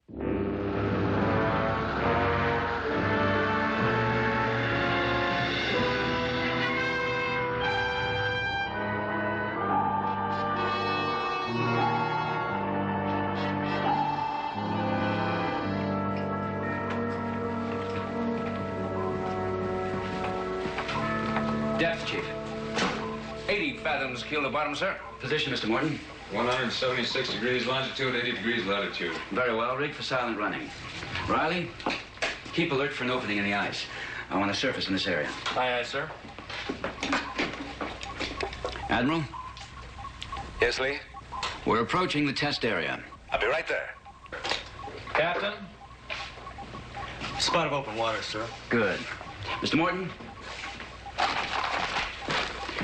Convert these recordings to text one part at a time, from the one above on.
Depth, Chief. 80 fathoms keel to bottom, sir. Position, Mr. Morton. 176 degrees longitude, 80 degrees latitude. Very well. Rig for silent running. Riley, keep alert for an opening in the ice. I want to surface in this area. Aye, aye, sir. Admiral? Yes, Lee? We're approaching the test area. I'll be right there. Captain? Spot of open water, sir. Good. Mr. Morton?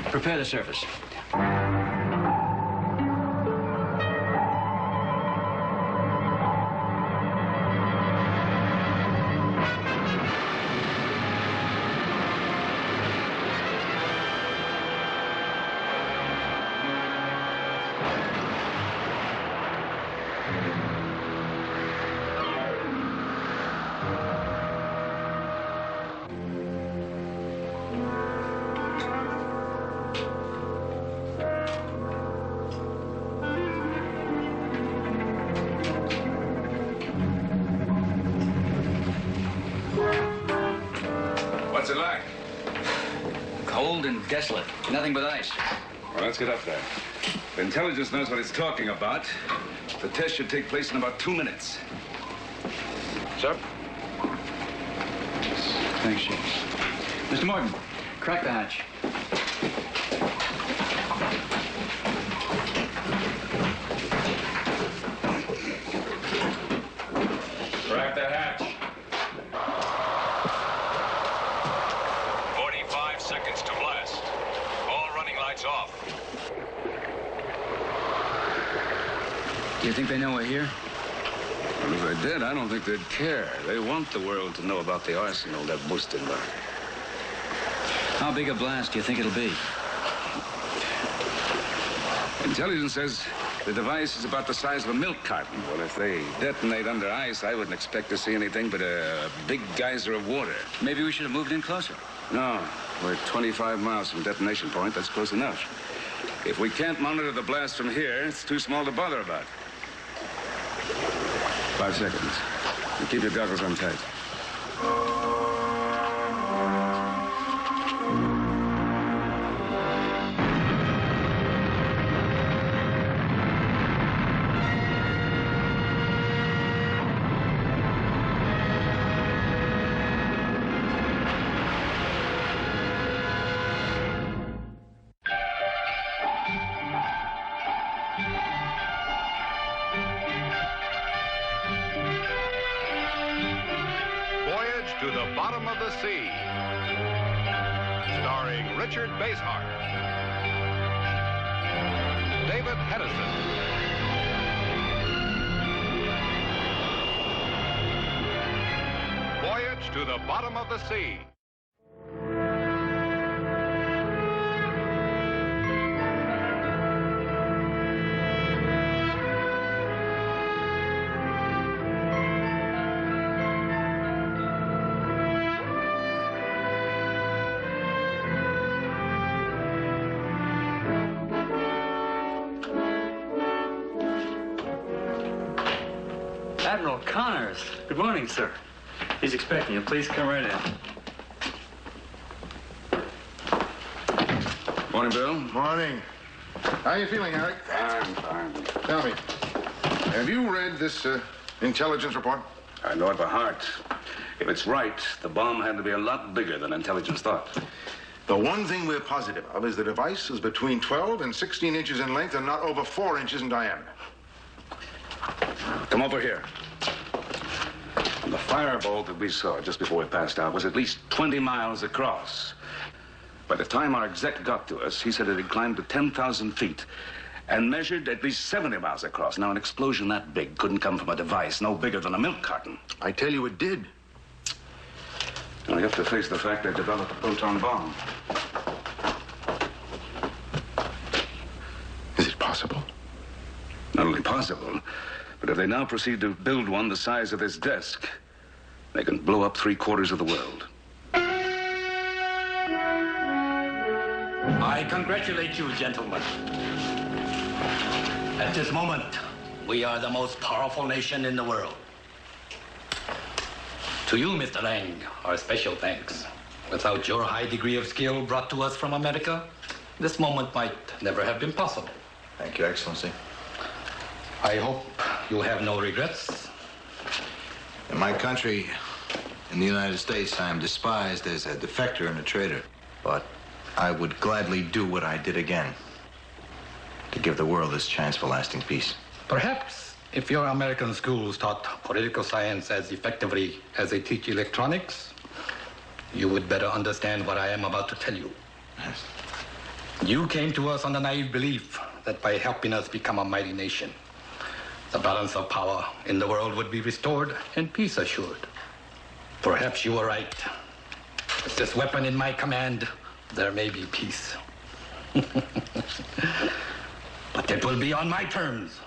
Prepare the surface. What's it like? Cold and desolate. Nothing but ice. Well, let's get up there. The intelligence knows what it's talking about. The test should take place in about 2 minutes. Sir? Thanks, Chief. Mr. Morton, crack the hatch. Crack that hatch. 45 seconds to blast. All running lights off. Do you think they know we're here? Well, if they did, I don't think they'd care. They want the world to know about the arsenal they're boasting about. How big a blast do you think it'll be? Intelligence says the device is about the size of a milk carton. Well, if they detonate under ice, I wouldn't expect to see anything but a big geyser of water. Maybe we should have moved in closer. No, we're 25 miles from detonation point. That's close enough. If we can't monitor the blast from here, it's too small to bother about. 5 seconds. And keep your goggles on tight. Voyage to the Bottom of the Sea, starring Richard Basehart, David Hedison, Voyage to the Bottom of the Sea. Admiral Connors. Good morning, sir. He's expecting you. Please come right in. Morning, Bill. Morning. How are you feeling, Harry? Fine. Tell me, have you read this intelligence report? I know it by heart. If it's right, the bomb had to be a lot bigger than intelligence thought. The one thing we're positive of is the device is between 12 and 16 inches in length and not over 4 inches in diameter. Come over here. The firebolt that we saw just before we passed out was at least 20 miles across. By the time our exec got to us, he said it had climbed to 10,000 feet and measured at least 70 miles across. Now, an explosion that big couldn't come from a device no bigger than a milk carton. I tell you it did. Now, you have to face the fact they developed a proton bomb. Is it possible? Not only possible, But if they now proceed to build one the size of this desk, they can blow up 3/4 of the world. I congratulate you, gentlemen. At this moment, we are the most powerful nation in the world. To you, Mr. Lang, our special thanks. Without your high degree of skill brought to us from America, this moment might never have been possible. Thank you, Excellency. I hope you have no regrets. In my country, in the United States, I am despised as a defector and a traitor. But I would gladly do what I did again to give the world this chance for lasting peace. Perhaps if your American schools taught political science as effectively as they teach electronics, you would better understand what I am about to tell you. Yes. You came to us on the naive belief that by helping us become a mighty nation, the balance of power in the world would be restored and peace assured. Perhaps you were right. With this weapon in my command, there may be peace. But it will be on my terms.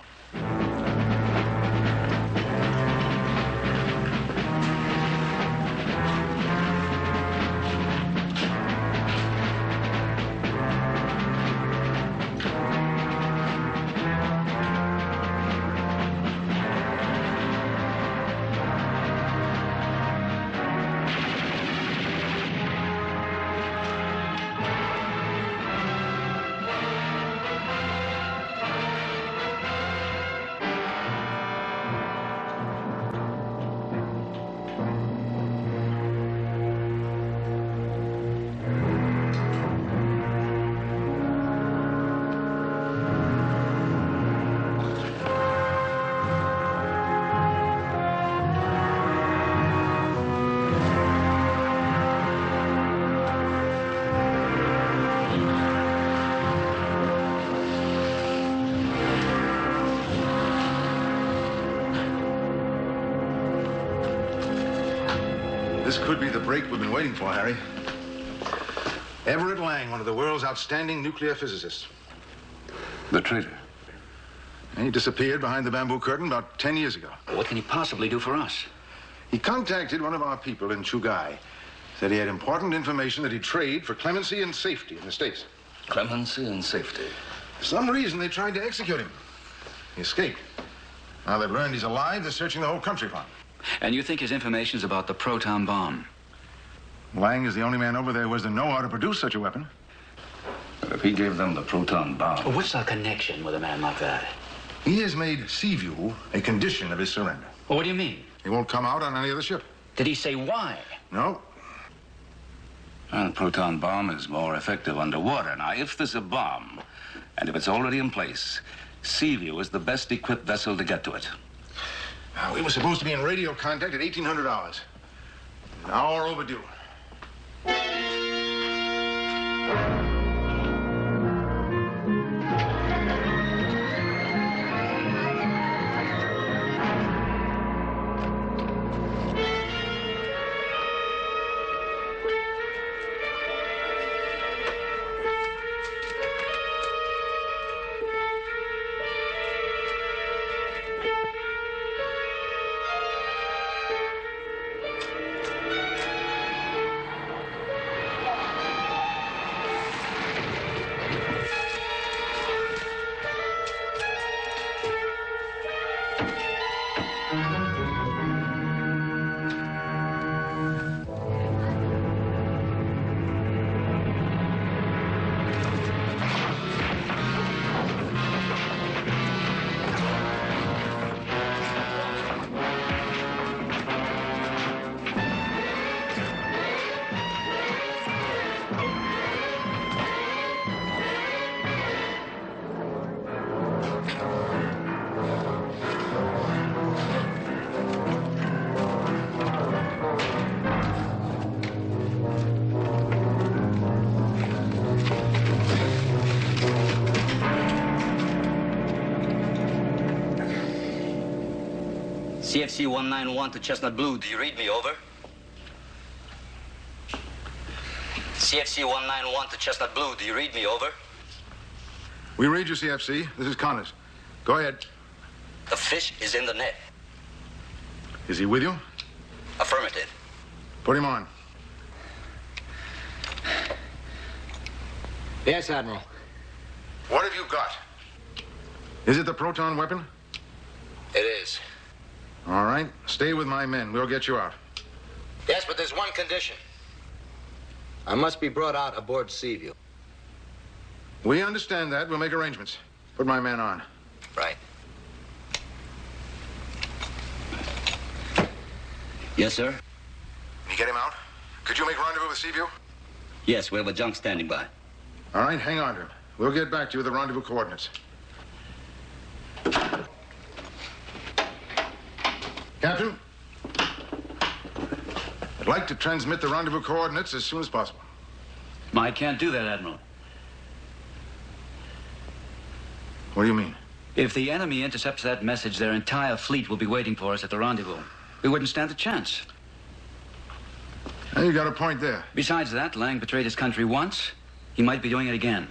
This could be the break we've been waiting for, Harry. Everett Lang, one of the world's outstanding nuclear physicists. The traitor. He disappeared behind the bamboo curtain about 10 years ago. What can he possibly do for us? He contacted one of our people in Chugai. Said he had important information that he'd trade for clemency and safety in the States. Clemency and safety. For some reason, they tried to execute him. He escaped. Now they've learned he's alive, they're searching the whole country for him. And you think his information's about the proton bomb? Lang is the only man over there who has to know how to produce such a weapon. But if he gave them the proton bomb... Well, what's the connection with a man like that? He has made Seaview a condition of his surrender. Well, what do you mean? He won't come out on any other ship. Did he say why? No. Well, the proton bomb is more effective underwater. Now, if there's a bomb, and if it's already in place, Seaview is the best equipped vessel to get to it. We were supposed to be in radio contact at 1800 hours. An hour overdue. CFC-191 to Chestnut Blue. Do you read me? Over. CFC-191 to Chestnut Blue. Do you read me? Over. We read you, CFC. This is Connors. Go ahead. The fish is in the net. Is he with you? Affirmative. Put him on. Yes, Admiral. What have you got? Is it the proton weapon? It is. All right. Stay with my men. We'll get you out. Yes, but there's one condition. I must be brought out aboard Seaview. We understand that. We'll make arrangements. Put my men on. Right. Yes, sir? Can you get him out? Could you make rendezvous with Seaview? Yes, we have a junk standing by. All right, hang on to him. We'll get back to you with the rendezvous coordinates. Captain, I'd like to transmit the rendezvous coordinates as soon as possible. I can't do that, Admiral. What do you mean? If the enemy intercepts that message, their entire fleet will be waiting for us at the rendezvous. We wouldn't stand a chance. Well, you got a point there. Besides that, Lang betrayed his country once. He might be doing it again.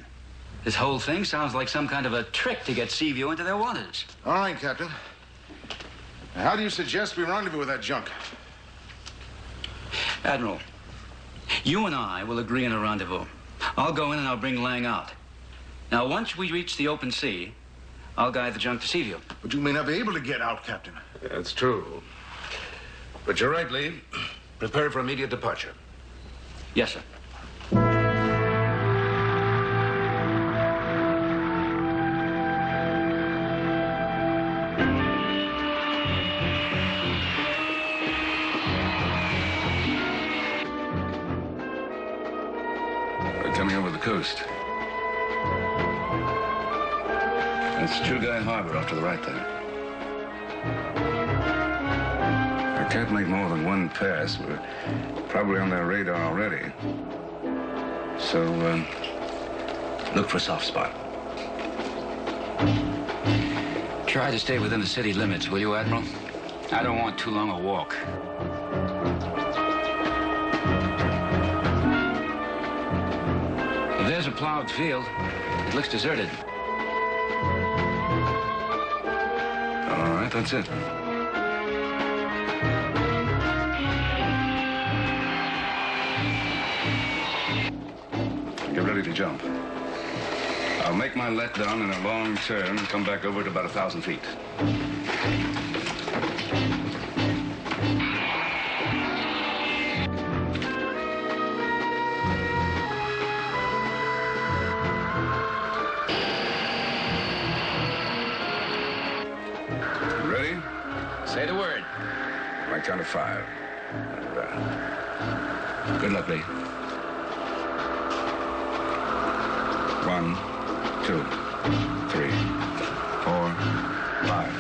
This whole thing sounds like some kind of a trick to get Seaview into their waters. All right, Captain. Now, how do you suggest we rendezvous with that junk? Admiral, you and I will agree on a rendezvous. I'll go in and I'll bring Lang out. Now, once we reach the open sea, I'll guide the junk to Seaview. But you may not be able to get out, Captain. That's true. But you're right, Lee. Prepare for immediate departure. Yes, sir. We're coming over the coast. That's True Guy Harbor off to the right there. I can't make more than one pass. We're probably on their radar already. So, look for a soft spot. Try to stay within the city limits, will you, Admiral? I don't want too long a walk. There's a plowed field. It looks deserted. All right, that's it. Get ready to jump. I'll make my letdown in a long turn and come back over at about 1,000 feet. You ready? Say the word. My count of 5. Good luck, Lee. 1, 2, 3, 4, 5.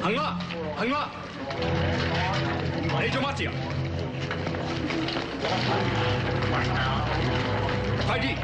Hang on! Hang on! 隊長待つよ。Heidi!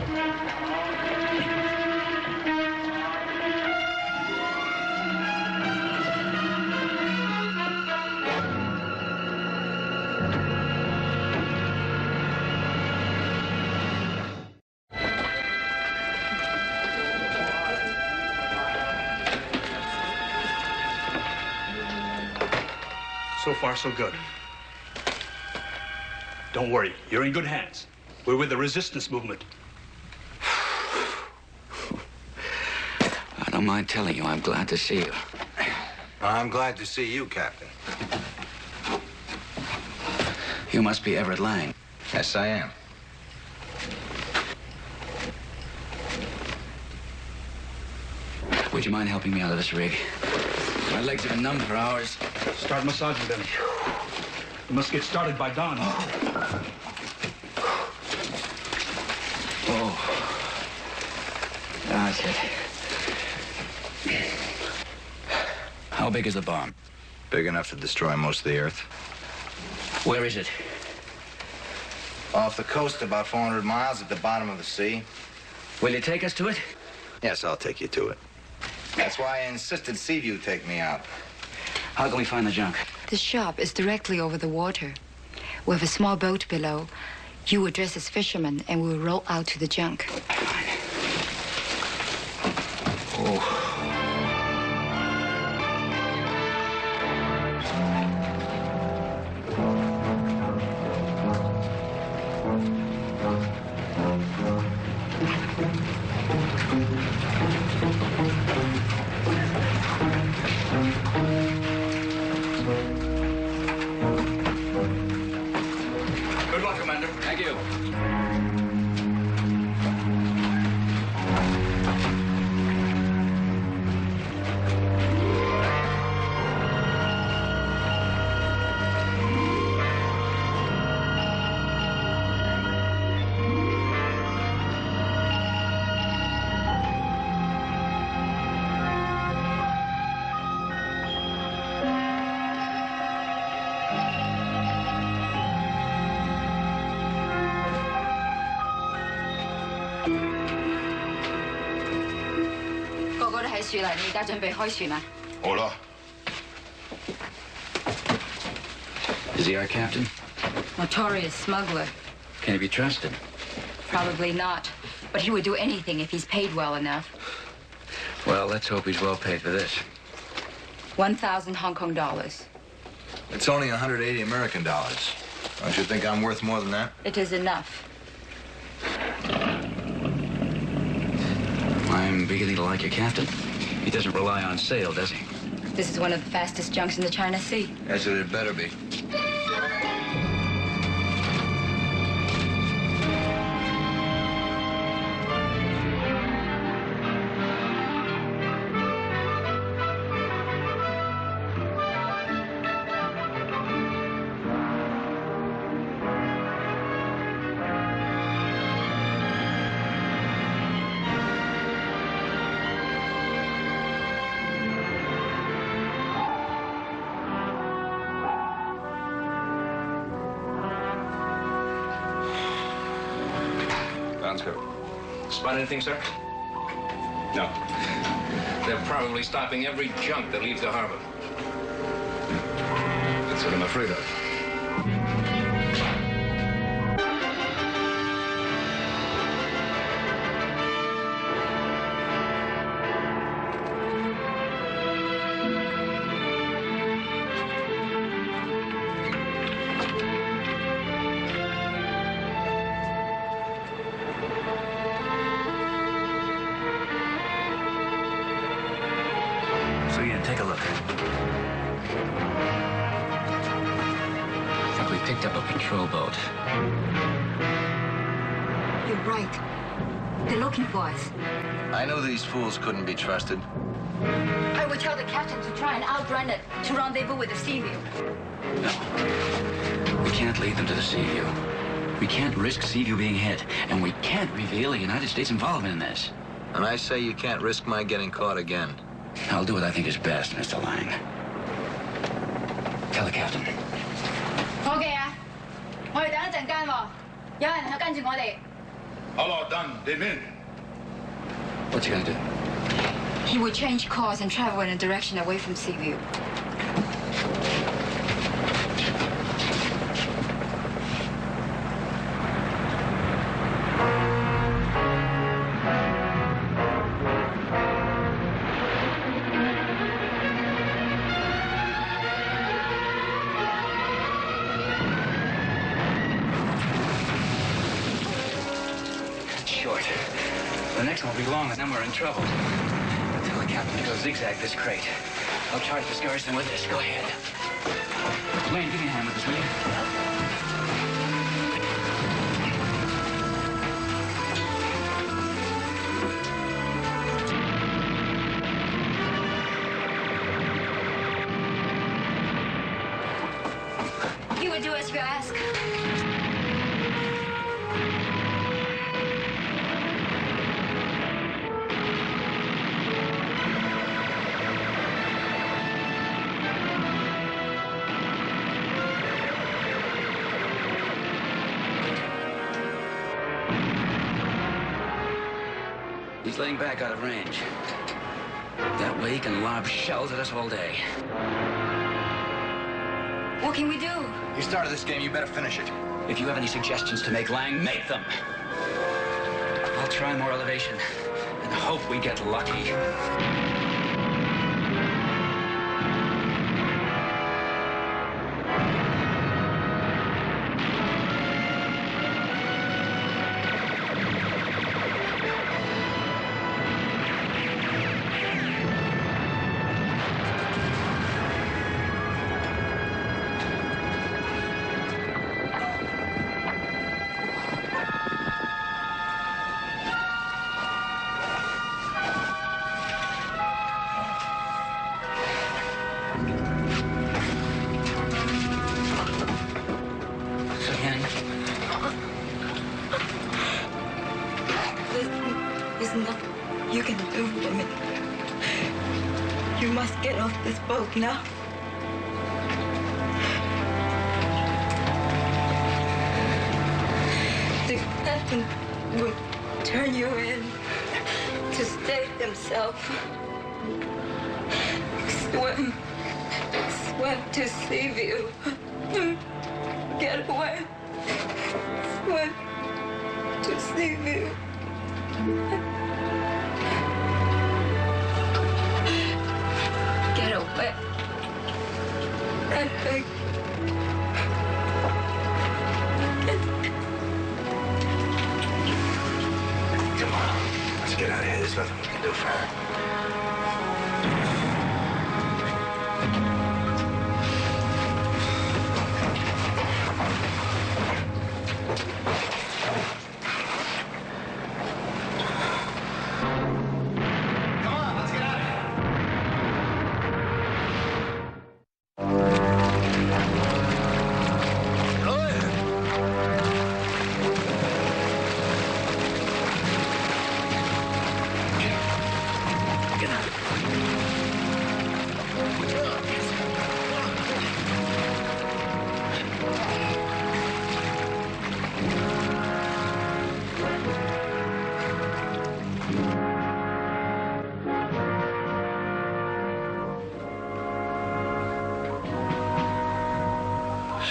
So far, so good. Don't worry, you're in good hands. We're with the resistance movement. I don't mind telling you, I'm glad to see you. I'm glad to see you, Captain. You must be Everett Lang. Yes, I am. Would you mind helping me out of this rig? My legs have been numb for hours. Start massaging them. We must get started by dawn. Oh. That's it. How big is the bomb? Big enough to destroy most of the Earth. Where is it? Off the coast, about 400 miles at the bottom of the sea. Will you take us to it? Yes, I'll take you to it. That's why I insisted Seaview take me out. How can we find the junk? The shop is directly over the water. We have a small boat below. You will dress as fishermen, and we will row out to the junk. Oh. Good luck, Commander. Thank you. Is he our captain? Notorious smuggler. Can he be trusted? Probably not. But he would do anything if he's paid well enough. Well, let's hope he's well paid for this. 1,000 Hong Kong dollars. It's only 180 American dollars. Don't you think I'm worth more than that? It is enough. I'm beginning to like your captain. He doesn't rely on sail, does he? This is one of the fastest junks in the China Sea. As it had better be. Spot anything, sir? No. They're probably stopping every junk that leaves the harbor. That's what I'm afraid of. Take a look. I think we picked up a patrol boat. You're right. They're looking for us. I knew these fools couldn't be trusted. I will tell the captain to try and outrun it to rendezvous with the Seaview. No. We can't lead them to the Seaview. We can't risk Seaview being hit, and we can't reveal the United States' involvement in this. And I say you can't risk my getting caught again. I'll do what I think is best, Mr. Lang. Tell the captain. Okay, 我哋等一陣陣間喎，有人係跟住我哋。All done, David. What's he gonna do? He would change course and travel in a direction away from Seaview. Short. The next one will be long, and then we're in trouble. Tell the captain to go zigzag this crate. I'll charge the Garrison with this. Go ahead. Lane, give me a hand with this, will you? You would do as you ask. He's laying back out of range. That way he can lob shells at us all day. What can we do? You started this game, you better finish it. If you have any suggestions to make, Lang, make them. I'll try more elevation and hope we get lucky. There's nothing you can do for me. You must get off this boat now. The captain would turn you in to save himself. Swim to Seaview. Get away. Swim to Seaview. Get away. I beg. Come on. Let's get out of here. There's nothing we can do for her.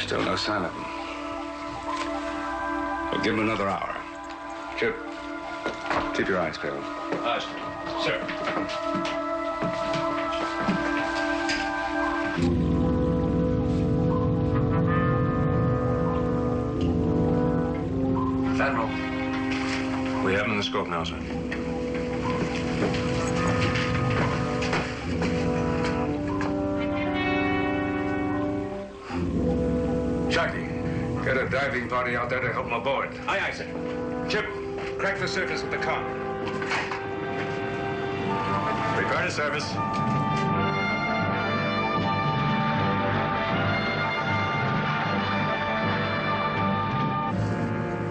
Still no sign of him. We'll give him another hour. Chip, keep your eyes peeled. Sir. Admiral. We have him in the scope now, sir. Jackie, get a diving party out there to help him aboard. Aye, aye, sir. Chip, crack the surface with the con. Prepare to service.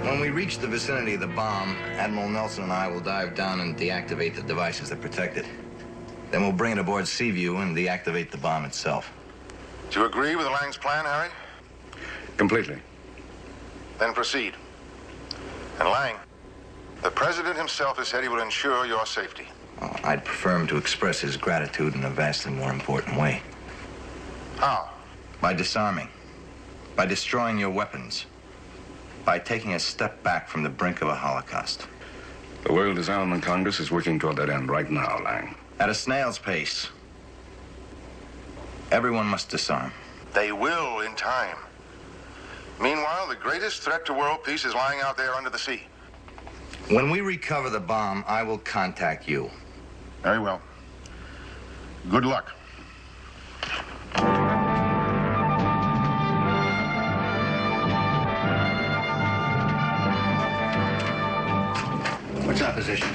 When we reach the vicinity of the bomb, Admiral Nelson and I will dive down and deactivate the devices that protect it. Then we'll bring it aboard Seaview and deactivate the bomb itself. Do you agree with Lang's plan, Harry? Completely. Then proceed. And Lang, the President himself has said he will ensure your safety. Oh, I'd prefer him to express his gratitude in a vastly more important way. How? By disarming. By destroying your weapons. By taking a step back from the brink of a Holocaust. The World Disarmament Congress is working toward that end right now, Lang. At a snail's pace. Everyone must disarm. They will in time. Meanwhile, the greatest threat to world peace is lying out there under the sea. When we recover the bomb, I will contact you. Very well. Good luck. What's our position?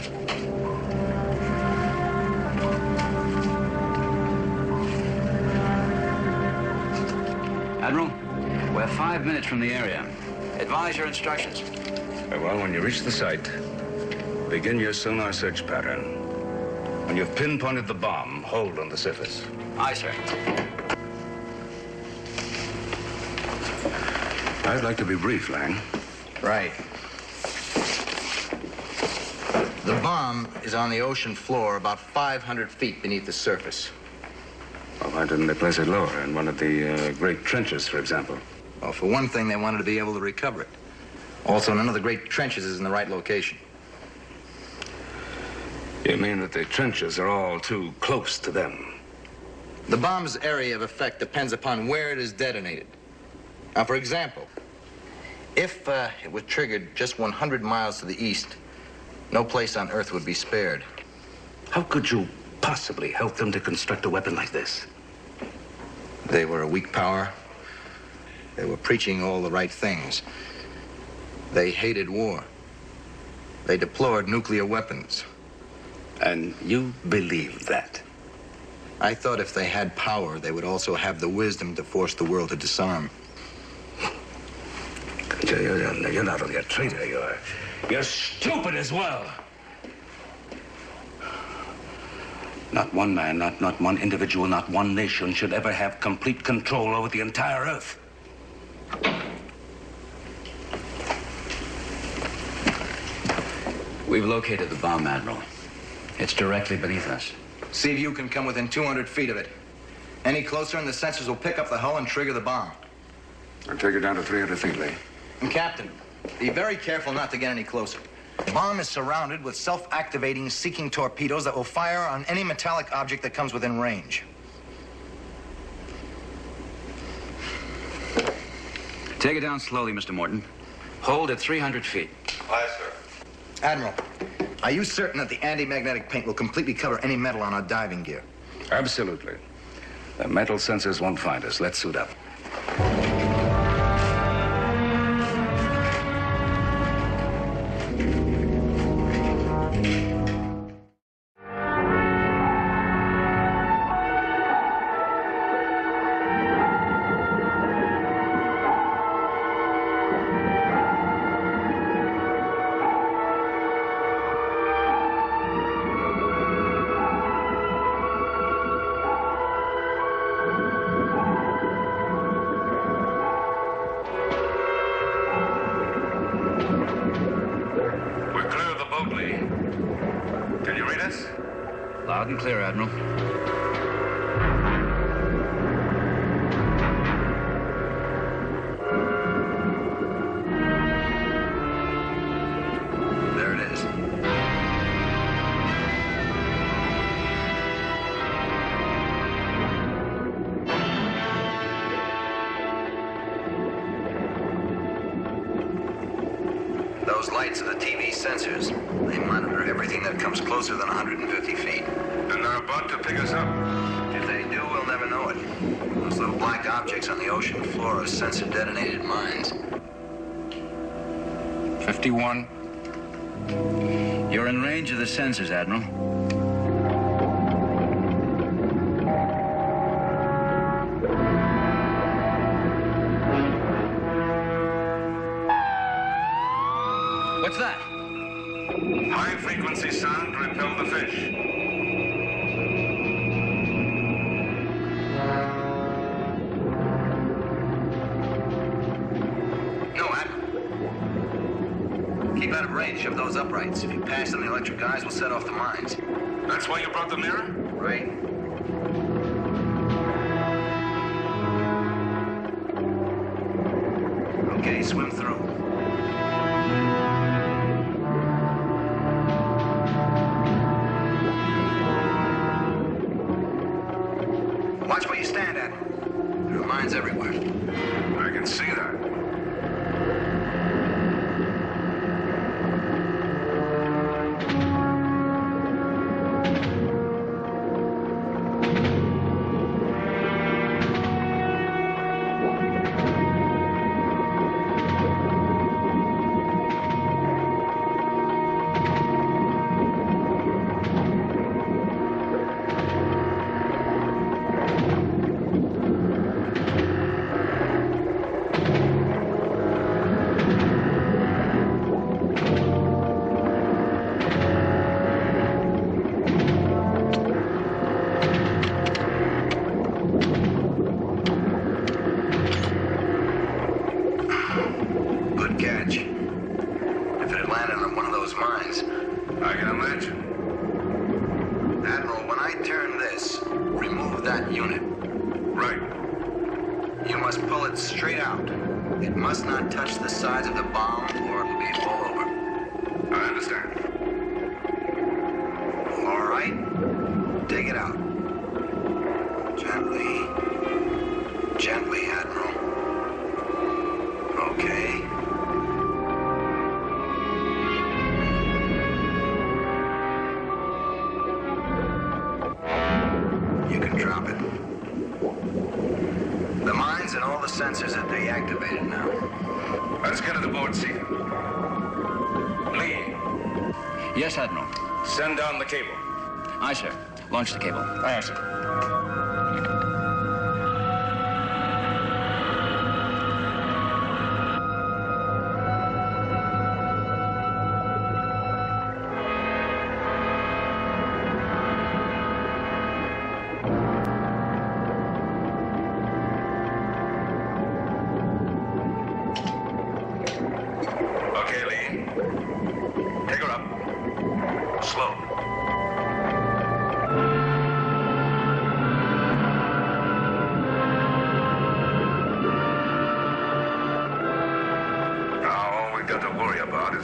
Admiral, we're 5 minutes from the area. Advise your instructions. Very well, when you reach the site, begin your sonar search pattern. When you've pinpointed the bomb, hold on the surface. Aye, sir. I'd like to be brief, Lang. Right. The bomb is on the ocean floor about 500 feet beneath the surface. Well, why didn't they place it lower, in one of the great trenches, for example? Well, for one thing, they wanted to be able to recover it. Also, none of the great trenches is in the right location. You mean that the trenches are all too close to them? The bomb's area of effect depends upon where it is detonated. Now, for example, if it was triggered just 100 miles to the east, no place on Earth would be spared. How could you possibly help them to construct a weapon like this? They were a weak power. They were preaching all the right things. They hated war. They deplored nuclear weapons. And you believed that? I thought if they had power, they would also have the wisdom to force the world to disarm. You're not only a traitor, you're stupid as well. Not one man, not one individual, not one nation should ever have complete control over the entire Earth. We've located the bomb, Admiral. It's directly beneath us. See if you can come within 200 feet of it. Any closer and the sensors will pick up the hull and trigger the bomb. I'll take it down to 300 feet, Lee. And Captain, be very careful not to get any closer. The bomb is surrounded with self-activating seeking torpedoes that will fire on any metallic object that comes within range. Take it down slowly, Mr. Morton. Hold at 300 feet. Aye, sir. Admiral, are you certain that the anti-magnetic paint will completely cover any metal on our diving gear? Absolutely. The metal sensors won't find us. Let's suit up. Can you read us? Loud and clear, Admiral. There it is. Those lights are the TV sensors. They monitor everything that comes closer than 150 feet. And they're about to pick us up. If they do, we'll never know it. Those little black objects on the ocean floor are sensor-detonated mines. 51. You're in range of the sensors, Admiral. What's that? High-frequency sound to repel the fish. No, Admiral. Keep out of range of those uprights. If you pass them, the electric guys will set off the mines. That's why you brought the mirror? Right. Okay, swim through. Watch where you stand at. There are mines everywhere. I can see that. Gently, Admiral. Okay. You can drop it. The mines and all the sensors are deactivated now. Let's get to the board seat. Lee. Yes, Admiral. Send down the cable. Aye, sir. Launch the cable. Aye, sir.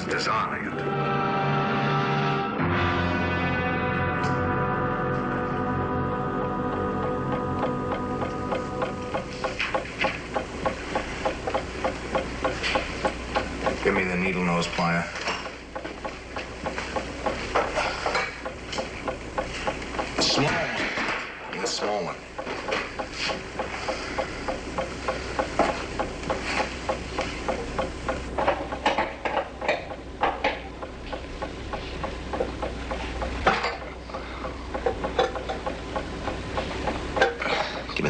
Disarming it. Give me the needle nose plier. Small one. The small one.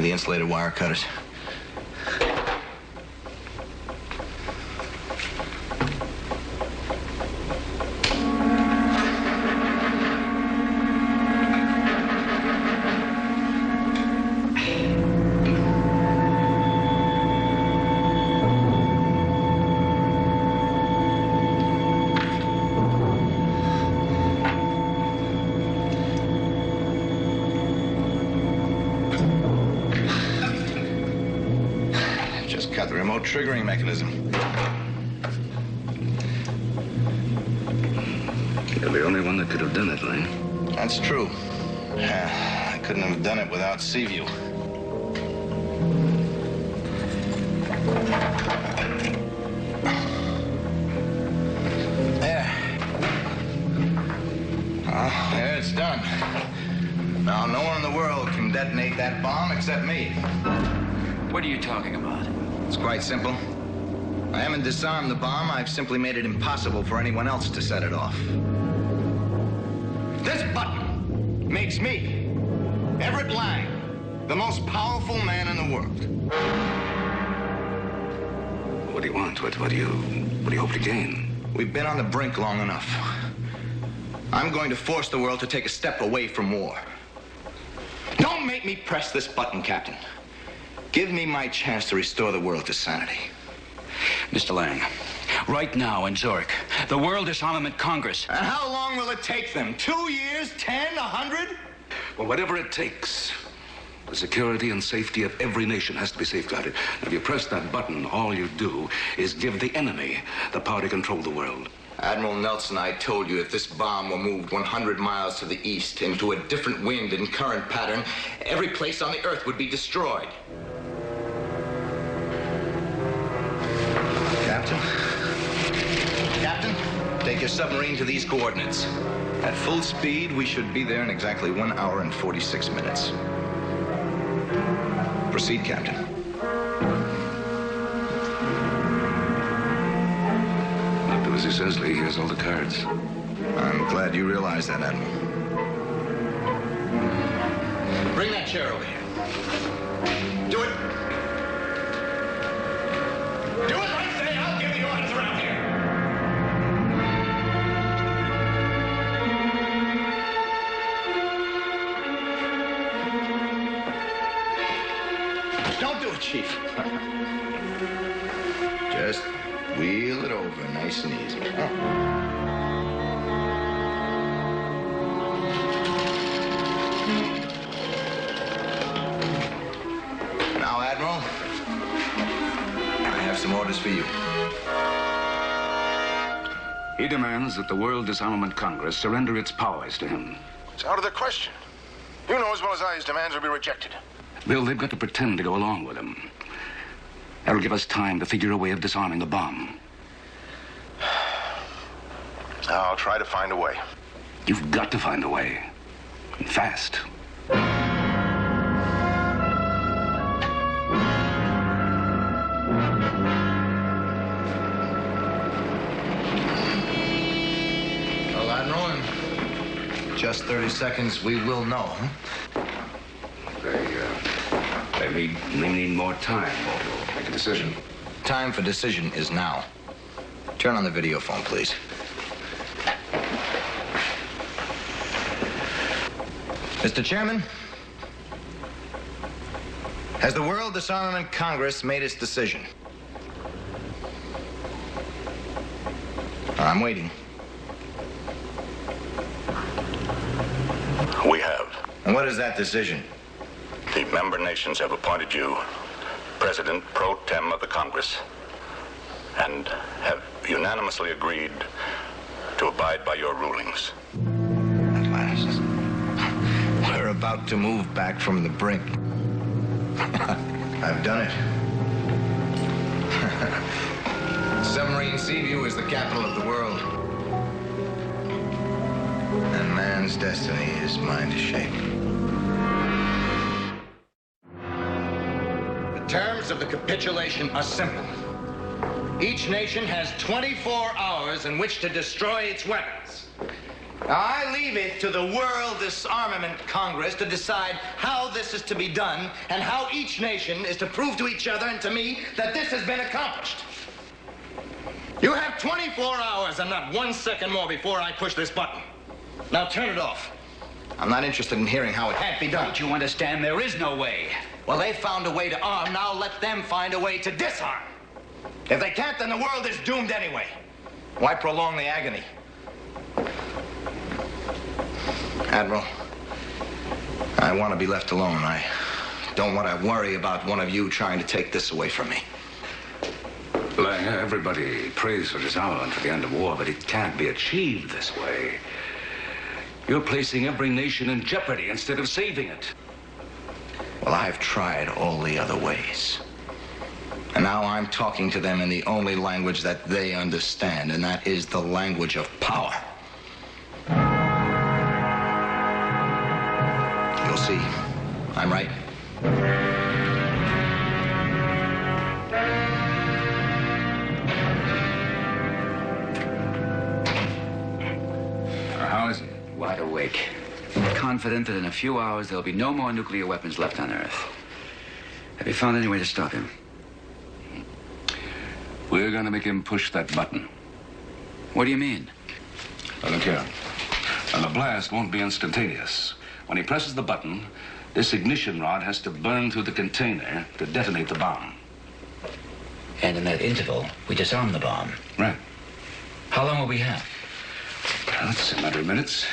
The insulated wire cutters. Got the remote triggering mechanism. You're the only one that could have done it, Lane. That's true. I couldn't have done it without Seaview. There. Oh, there it's done. Now, no one in the world can detonate that bomb except me. What are you talking about? It's quite simple. I haven't disarmed the bomb. I've simply made it impossible for anyone else to set it off. This button makes me, Everett Lang, the most powerful man in the world. What do you want? What do you hope to gain? We've been on the brink long enough. I'm going to force the world to take a step away from war. Don't make me press this button, Captain. Give me my chance to restore the world to sanity. Mr. Lang, Right now in Zurich. The World Disarmament Congress. And how long will it take them? 2 years? 10? 100? Well, whatever it takes. The security and safety of every nation has to be safeguarded. Now, if you press that button, all you do is give the enemy the power to control the world. Admiral Nelson, I told you if this bomb were moved 100 miles to the east into a different wind and current pattern, every place on the Earth would be destroyed. Captain, take your submarine to these coordinates. At full speed, we should be there in exactly 1 hour and 46 minutes. Proceed, Captain. Not do as he says, Lee. He has all the cards. I'm glad you realize that, Admiral. Bring that chair over here. Do it. Do it, I say. I'll give the orders around here. Don't do it, Chief. Just wheel it over nice and easy. Now, Admiral, I have some orders for you. He demands that the World Disarmament Congress surrender its powers to him. It's out of the question. You know as well as I his demands will be rejected. Bill, they've got to pretend to go along with him. That'll give us time to figure a way of disarming the bomb. I'll try to find a way. You've got to find a way. And fast. Well, Admiral, in just 30 seconds, we will know, huh? They may need more time to make a decision. Time for decision is now. Turn on the video phone, please. Mr. Chairman, has the World Disarmament Congress made its decision? I'm waiting. We have. And what is that decision? The member nations have appointed you President pro tem of the Congress and have unanimously agreed to abide by your rulings. At last. We're about to move back from the brink. I've done it. Submarine Seaview is the capital of the world. And man's destiny is mine to shape. The terms of the capitulation are simple. Each nation has 24 hours in which to destroy its weapons. Now, I leave it to the World Disarmament Congress to decide how this is to be done and how each nation is to prove to each other and to me that this has been accomplished. You have 24 hours and not 1 second more before I push this button. Now turn it off. I'm not interested in hearing how it can't be done. Don't you understand? There is no way. Well, they found a way to arm. Now let them find a way to disarm. If they can't, then the world is doomed anyway. Why prolong the agony? Admiral, I want to be left alone. I don't want to worry about one of you trying to take this away from me. Well, everybody prays for disarmament for the end of war, but it can't be achieved this way. You're placing every nation in jeopardy instead of saving it. Well, I've tried all the other ways. And now I'm talking to them in the only language that they understand, and that is the language of power. You'll see. I'm right. How is he? Wide awake. Confident that in a few hours there'll be no more nuclear weapons left on Earth. Have you found any way to stop him? We're going to make him push that button. What do you mean? Now, look here. Now, the blast won't be instantaneous. When he presses the button, this ignition rod has to burn through the container to detonate the bomb. And in that interval, we disarm the bomb. Right. How long will we have? Well, it's a matter of minutes,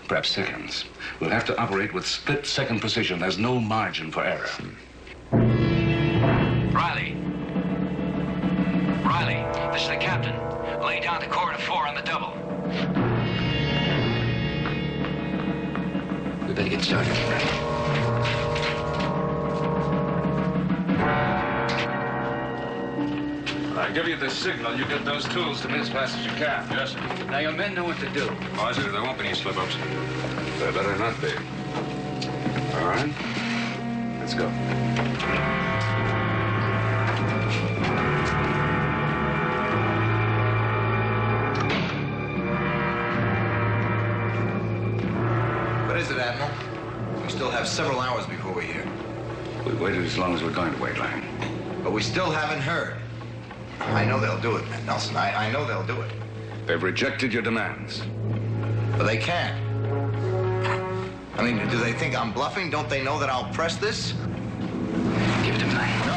perhaps seconds. We'll have to operate with split-second precision. There's no margin for error. Riley. Riley, this is the captain. Lay down to corridor 4 on the double. We better get started. I give you the signal. You get those tools to me as fast as you can. Yes, sir. Now, your men know what to do. Oh, sir, there won't be any slip-ups. There better not be. All right. Let's go. What is it, Admiral? We still have several hours before we're here. We've waited as long as we're going to wait, Lang. But we still haven't heard. I know they'll do it, Nelson. I know they'll do it. They've rejected your demands. But they can't. I mean, do they think I'm bluffing? Don't they know that I'll press this? Give it to me, Lang. No.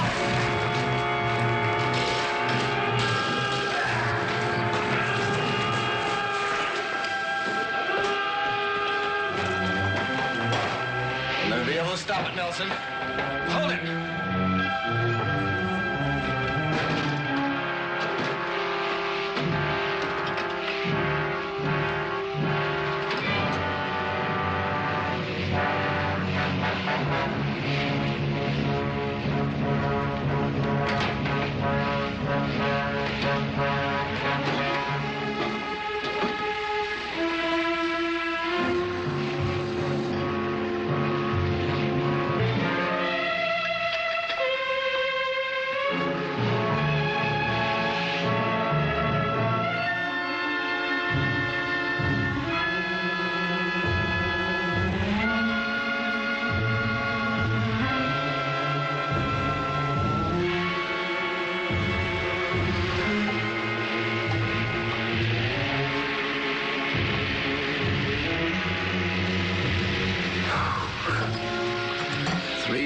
You'll never be able to stop it, Nelson. Hold it.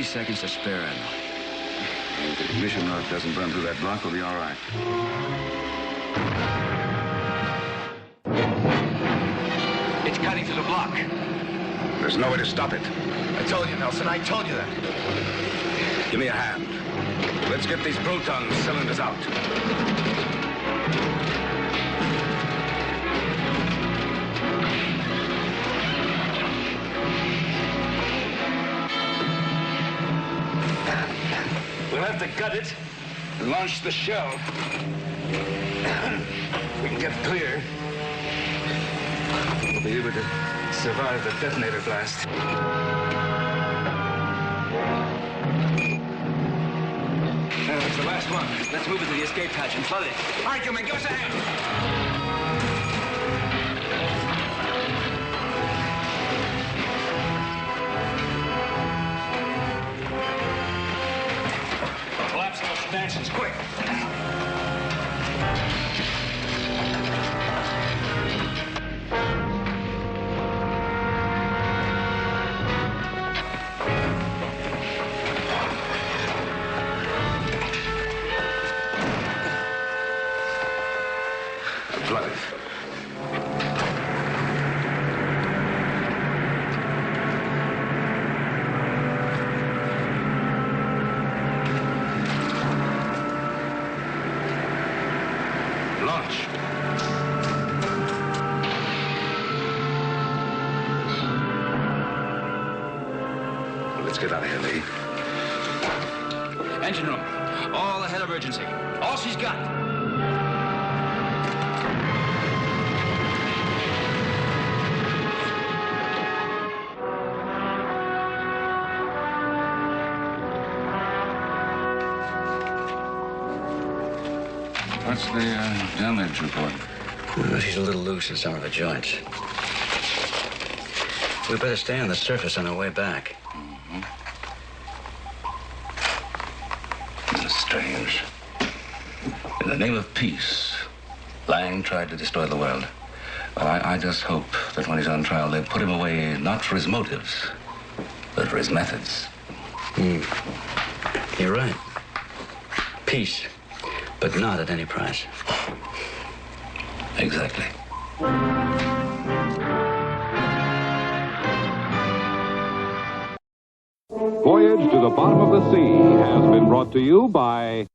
Seconds to spare, Admiral. If the ignition rod doesn't burn through that block, we'll be all right. It's cutting through the block. There's no way to stop it. I told you, Nelson. I told you that. Give me a hand. Let's get these proton cylinders out. We'll have to gut it and launch the shell. If we can get clear, we'll be able to survive the detonator blast. That's the last one. Let's move it to the escape hatch and flood it. All right, you men, give us a hand. Stanchions, quick. Flood it. Let's get out of here, Lee. Engine room. All ahead of urgency. All she's got. What's the damage report? She's a little loose in some of the joints. We better stay on the surface on our way back. This is strange. In the name of peace, Lang tried to destroy the world. Well, I just hope that when he's on trial, they put him away not for his motives, but for his methods. You're right. Peace. But not at any price. Exactly. Voyage to the Bottom of the Sea has been brought to you by